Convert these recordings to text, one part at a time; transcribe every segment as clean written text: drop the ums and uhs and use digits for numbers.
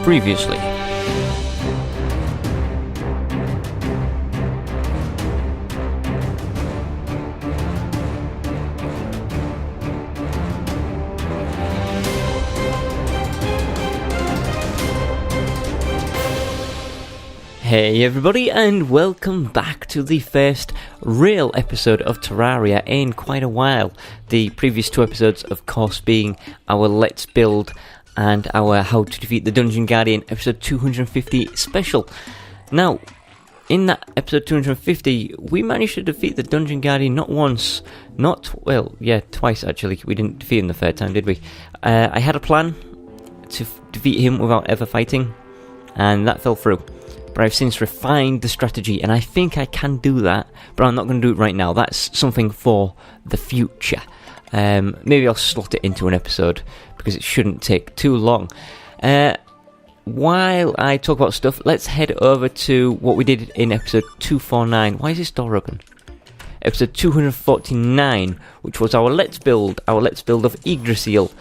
Previously. Hey everybody, and welcome back to the first real episode of Terraria in quite a while. The previous two episodes, of course, being our Let's Build and our How to Defeat the Dungeon Guardian episode 250 special. Now, in that episode 250, we managed to defeat the Dungeon Guardian not once, twice actually. We didn't defeat him the third time, did we? I had a plan to defeat him without ever fighting, and that fell through. But I've since refined the strategy, and I think I can do that, but I'm not going to do it right now. That's something for the future. Maybe I'll slot it into an episode, because it shouldn't take too long. While I talk about stuff, let's head over to what we did in episode 249. Why is this door open? Episode 249, which was our Let's Build of Yggdrasil,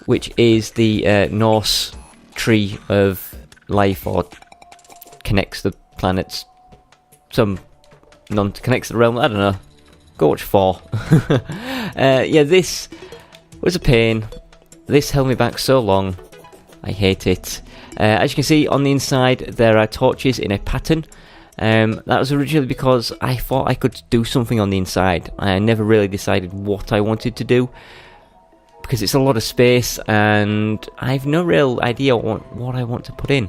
which is the Norse tree of life, or connects the planets, connects the realm, I don't know. Go watch 4. This was a pain. This held me back so long. I hate it. As you can see on the inside, there are torches in a pattern. That was originally because I thought I could do something on the inside. I never really decided what I wanted to do, because it's a lot of space, and I have no real idea what I want to put in.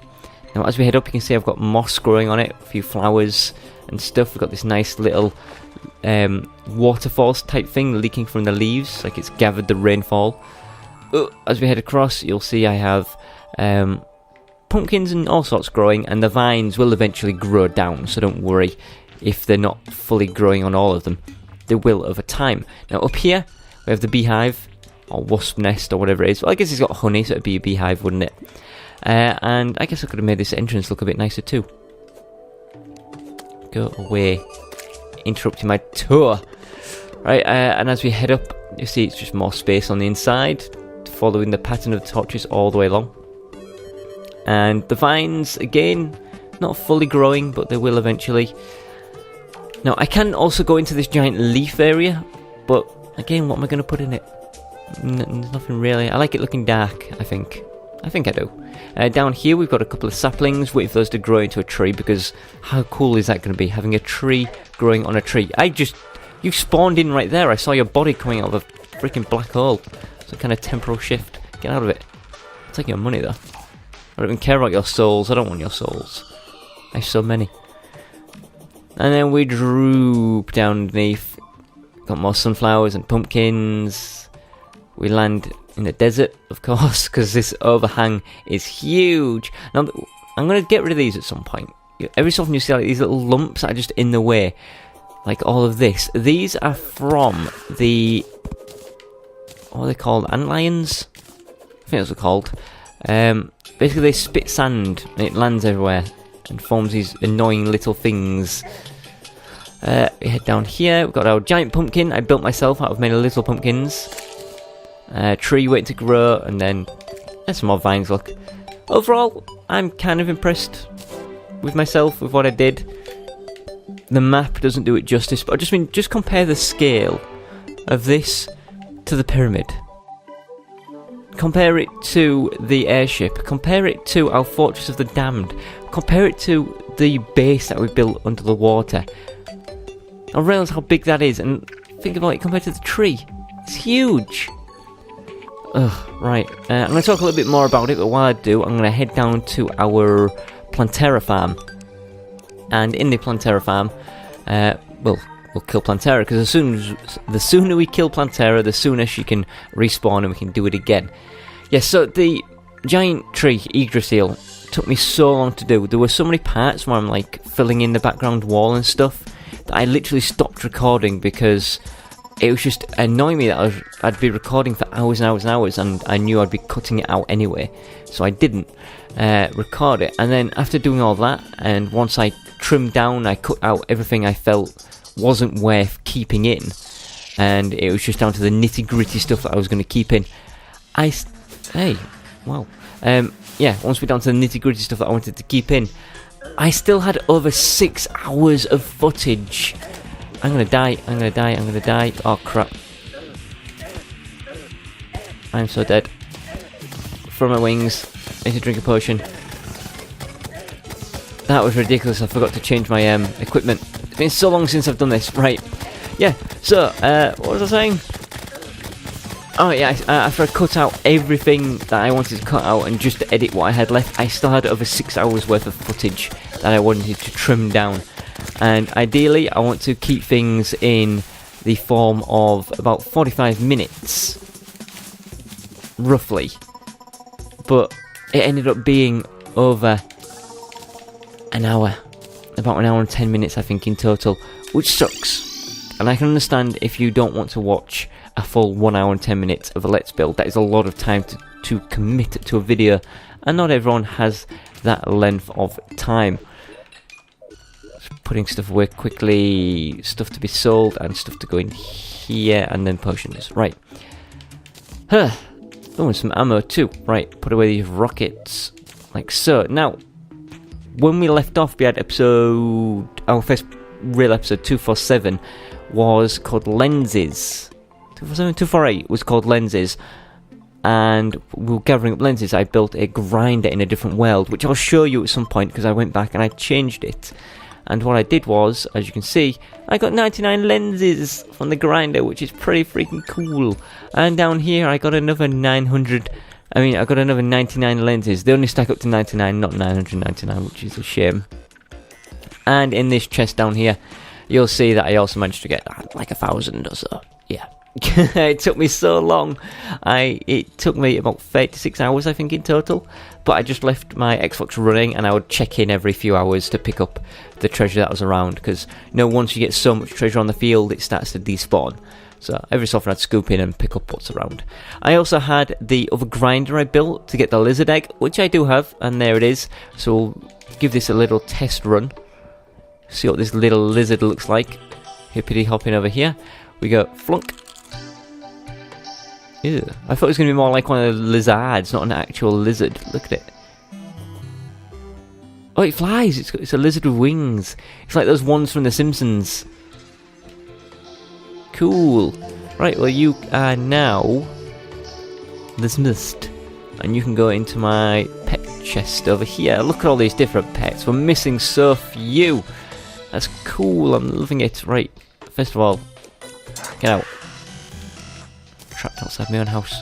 Now, as we head up, you can see I've got moss growing on it, a few flowers and stuff. We've got this nice little waterfalls type thing leaking from the leaves, like it's gathered the rainfall. As we head across, you'll see I have pumpkins and all sorts growing, and the vines will eventually grow down, so don't worry if they're not fully growing on all of them. They will over time. Now, up here, we have the beehive, or wasp nest, or whatever it is. Well, I guess it's got honey, so it'd be a beehive, wouldn't it? And I guess I could have made this entrance look a bit nicer too. Go away. Interrupting my tour. Right, and as we head up, you see it's just more space on the inside, following the pattern of the torches all the way along. And the vines, again, not fully growing, but they will eventually. Now, I can also go into this giant leaf area, but again, what am I going to put in it? Nothing really. I like it looking dark, I think. I do. Down here we've got a couple of saplings, waiting for those to grow into a tree, because how cool is that going to be, having a tree growing on a tree? You spawned in right there. I saw your body coming out of a freaking black hole. It's a kind of temporal shift. Get out of it. I'll take your money though. I don't even care about your souls. I don't want your souls. I have so many. And then we droop down underneath. Got more sunflowers and pumpkins. We land in the desert, of course, because this overhang is huge. Now, I'm going to get rid of these at some point. Every so often you see like these little lumps that are just in the way, like all of this. These are from the, what are they called? Antlions? I think that's what they're called. Basically, they spit sand and it lands everywhere and forms these annoying little things. We head down here. We've got our giant pumpkin I built myself out of many little pumpkins. Tree waiting to grow, and then there's some more vines. Look, overall I'm kind of impressed with myself, with what I did. The map doesn't do it justice, but I just compare the scale of this to the pyramid, compare it to the airship, compare it to our Fortress of the Damned, compare it to the base that we built under the water. I realise how big that is, and think about it compared to the tree. It's huge. Right, I'm going to talk a little bit more about it, but while I do, I'm going to head down to our Plantera farm. And in the Plantera farm, we'll kill Plantera, because the sooner we kill Plantera, the sooner she can respawn and we can do it again. Yes, so the giant tree, Yggdrasil, took me so long to do. There were so many parts where I'm like filling in the background wall and stuff that I literally stopped recording, because it was just annoying me that I'd be recording for hours and hours and hours, and I knew I'd be cutting it out anyway, so I didn't record it. And then after doing all that, and once I trimmed down, I cut out everything I felt wasn't worth keeping in, and it was just down to the nitty gritty stuff that I was going to keep in. yeah, once we're down to the nitty-gritty stuff that I wanted to keep in, I still had over 6 hours of footage. I'm gonna die, I'm gonna die, I'm gonna die. Oh crap. I'm so dead. From my wings. I need to drink a potion. That was ridiculous, I forgot to change my equipment. It's been so long since I've done this. Right. Yeah, so, what was I saying? Oh yeah, after I cut out everything that I wanted to cut out and just to edit what I had left, I still had over 6 hours worth of footage that I wanted to trim down. And ideally, I want to keep things in the form of about 45 minutes. Roughly. But it ended up being over an hour. About an hour and 10 minutes, I think, in total. Which sucks. And I can understand if you don't want to watch a full 1 hour and 10 minutes of a Let's Build. That is a lot of time to commit to a video. And not everyone has that length of time. Just putting stuff away quickly. Stuff to be sold and stuff to go in here. And then potions. Right. Oh, and some ammo too. Right, put away these rockets. Like so. Now, when we left off, we had our first real episode, 247, was called Lenses. 247, 248 was called Lenses. And we were gathering up lenses. I built a grinder in a different world, which I'll show you at some point because I went back and I changed it. And what I did was, as you can see, I got 99 lenses from the grinder, which is pretty freaking cool. And down here, I got another 99 lenses. They only stack up to 99, not 999, which is a shame. And in this chest down here, you'll see that I also managed to get like 1,000 or so. Yeah. It took me so long. It took me about 36 hours, I think, in total. But I just left my Xbox running, and I would check in every few hours to pick up the treasure that was around. Because, once you get so much treasure on the field, it starts to despawn. So every so often I'd scoop in and pick up what's around. I also had the other grinder I built to get the lizard egg, which I do have, and there it is. So we'll give this a little test run. See what this little lizard looks like. Hippity hopping over here. We go flunk. Ew. I thought it was going to be more like one of the lizards, not an actual lizard. Look at it. Oh, it flies. It's a lizard with wings. It's like those ones from The Simpsons. Cool. Right, well, you are now dismissed. And you can go into my pet chest over here. Look at all these different pets. We're missing so few. That's cool. I'm loving it. Right, first of all, get out. Trapped outside my own house.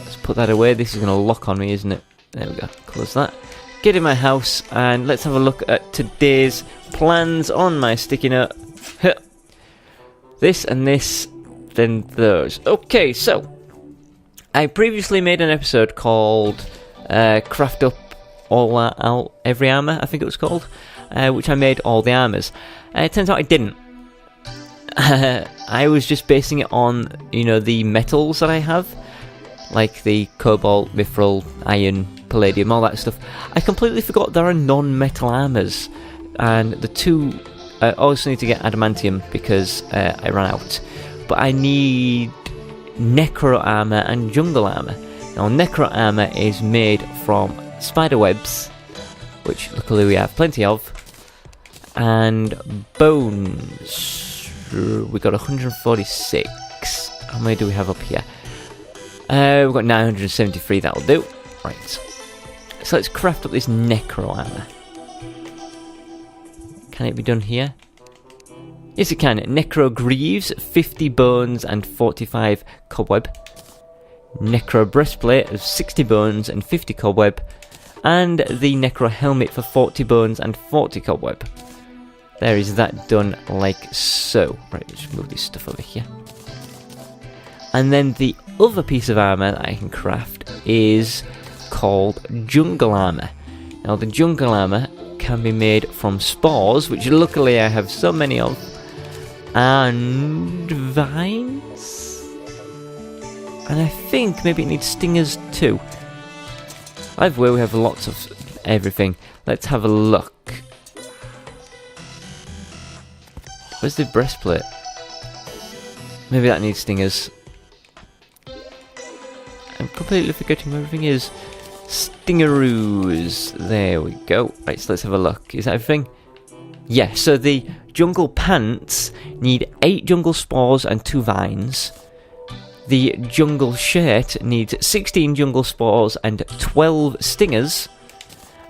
Let's put that away. This is going to lock on me, isn't it? There we go. Close that. Get in my house and let's have a look at today's plans on my sticky note. This and this, then those. Okay, so I previously made an episode called Craft Up Every Armour, I think it was called, which I made all the armours. It turns out I didn't. I was just basing it on, the metals that I have, like the cobalt, mithril, iron, palladium, all that stuff. I completely forgot there are non-metal armours, and the two, I also need to get adamantium because I ran out. But I need Necro Armor and Jungle Armor. Now, Necro Armor is made from spider webs, which luckily we have plenty of, and bones. We got 146. How many do we have up here? We've got 973, that'll do. Right. So let's craft up this Necro Armor. Can it be done here? Yes, it can. Necro Greaves, 50 bones and 45 cobweb. Necro Breastplate of 60 bones and 50 cobweb. And the Necro Helmet for 40 bones and 40 cobweb. There is that done like so. Right, let's move this stuff over here. And then the other piece of armour that I can craft is called Jungle Armour. Now, the Jungle Armour can be made from spores, which luckily I have so many of, and vines, and I think maybe it needs stingers too. Either way, we have lots of everything. Let's have a look. Where's the breastplate? Maybe that needs stingers. I'm completely forgetting where everything is. Stingaroos. There we go. Right, so let's have a look. Is that everything? Yeah, so the jungle pants need 8 jungle spores and 2 vines. The jungle shirt needs 16 jungle spores and 12 stingers.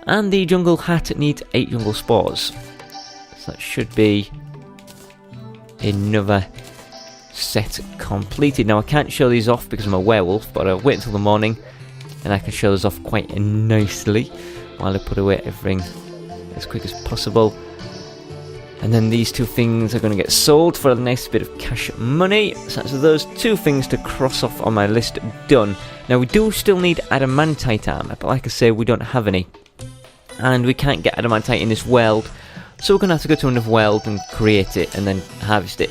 And the jungle hat needs 8 jungle spores. So that should be another set completed. Now I can't show these off because I'm a werewolf, but I'll wait until the morning and I can show those off quite nicely while I put away everything as quick as possible. And then these 2 things are going to get sold for a nice bit of cash money. So that's those 2 things to cross off on my list done. Now we do still need adamantite armor, but like I say, we don't have any. And we can't get adamantite in this world, so we're going to have to go to another world and create it and then harvest it.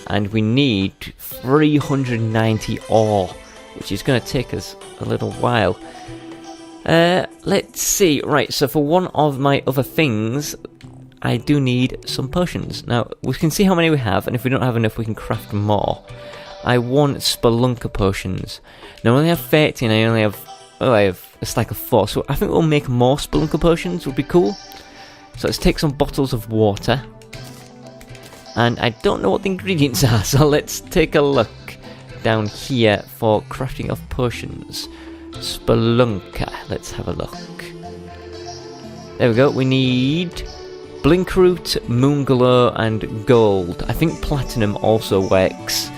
And we need 390 ore, which is going to take us a little while. Let's see. Right, so for one of my other things, I do need some potions. Now, we can see how many we have, and if we don't have enough, we can craft more. I want spelunker potions. Now, I only have 30, and I only have... Oh, I have a stack of 4, so I think we'll make more spelunker potions, would be cool. So let's take some bottles of water. And I don't know what the ingredients are, so let's take a look down here for crafting of potions. Spelunker, let's have a look. There we go, we need blinkroot, moonglow and gold. I think platinum also works.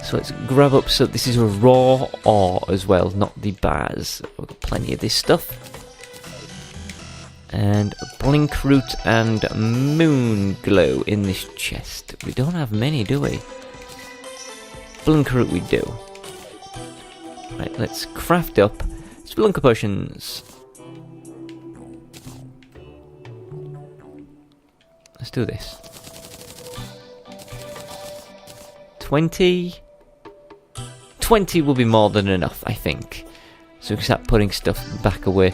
So let's grab up, so this is a raw ore as well, not the bars. We've got plenty of this stuff. And blinkroot and moonglow in this chest. We don't have many, do we? Blinkroot we do. Right, let's craft up spelunker potions. Let's do this. 20 will be more than enough, I think. So we can start putting stuff back away.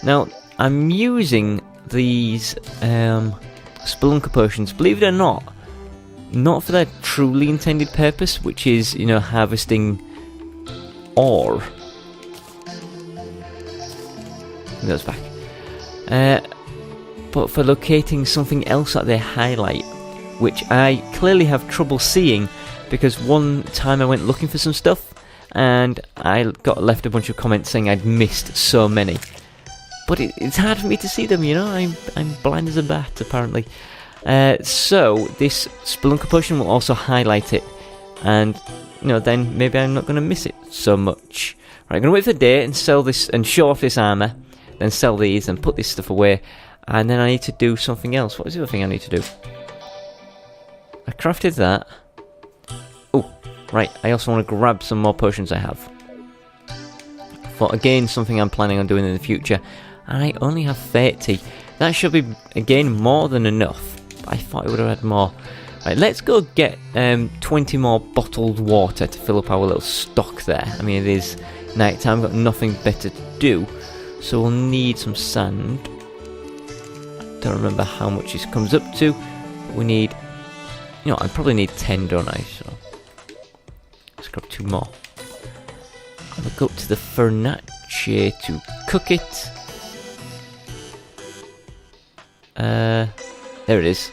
Now, I'm using these spelunker potions, believe it or not for their truly intended purpose, which is, you know, harvesting ore. It goes back. But for locating something else that they highlight, which I clearly have trouble seeing, because one time I went looking for some stuff and I got left a bunch of comments saying I'd missed so many. But it's hard for me to see them, you know, I'm blind as a bat apparently. So this spelunker potion will also highlight it, and you know, then maybe I'm not going to miss it so much. Right, I'm going to wait for the day and sell this and show off this armour, then sell these and put this stuff away, and then I need to do something else. What is the other thing I need to do? I crafted that. Oh, right, I also want to grab some more potions I have. For again, something I'm planning on doing in the future. And I only have 30. That should be, again, more than enough. I thought I would have had more. Right, let's go get 20 more bottled water to fill up our little stock there. I mean, it is night time, got nothing better to do. So we'll need some sand. Don't remember how much this comes up to. But we need, you know, I probably need 10, don't I? So let's grab 2 more. I'll go up to the furnace to cook it. There it is.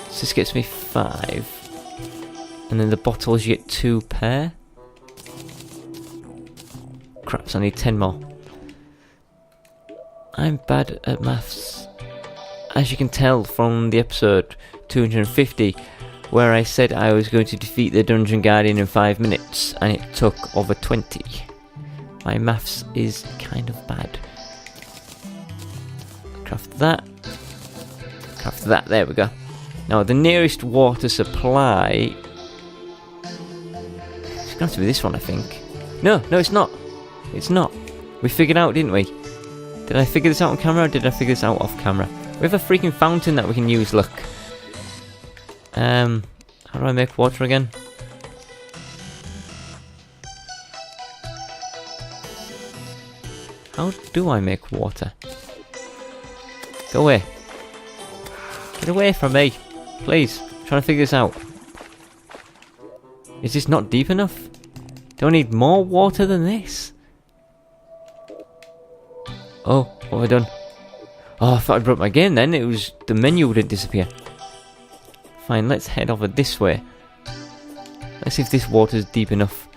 So this gets me 5. And then the bottles you get 2 per. Crap, so I need 10 more. I'm bad at maths. As you can tell from the episode 250, where I said I was going to defeat the Dungeon Guardian in 5 minutes, and it took over 20. My maths is kind of bad. Craft that. Craft that, there we go. Now the nearest water supply... It's going to have to be this one, I think. No, it's not. It's not. We figured out, didn't we? Did I figure this out on camera, or did I figure this out off camera? We have a freaking fountain that we can use, look. How do I make water again? How do I make water? Go away. Get away from me. Please. I'm trying to figure this out. Is this not deep enough? Do I need more water than this? Oh, what have I done? Oh, I thought I broke my game then. It was the menu wouldn't disappear. Fine, let's head over this way. Let's see if this water's deep enough.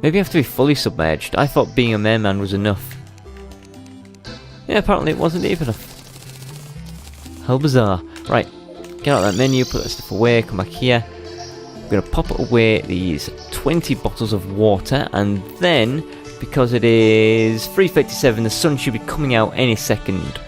Maybe I have to be fully submerged. I thought being a merman was enough. Yeah, apparently it wasn't deep enough. How bizarre. Right, get out of that menu, put that stuff away, come back here. We're going to pop away these 20 bottles of water, and then, because it is 3:57, the sun should be coming out any second.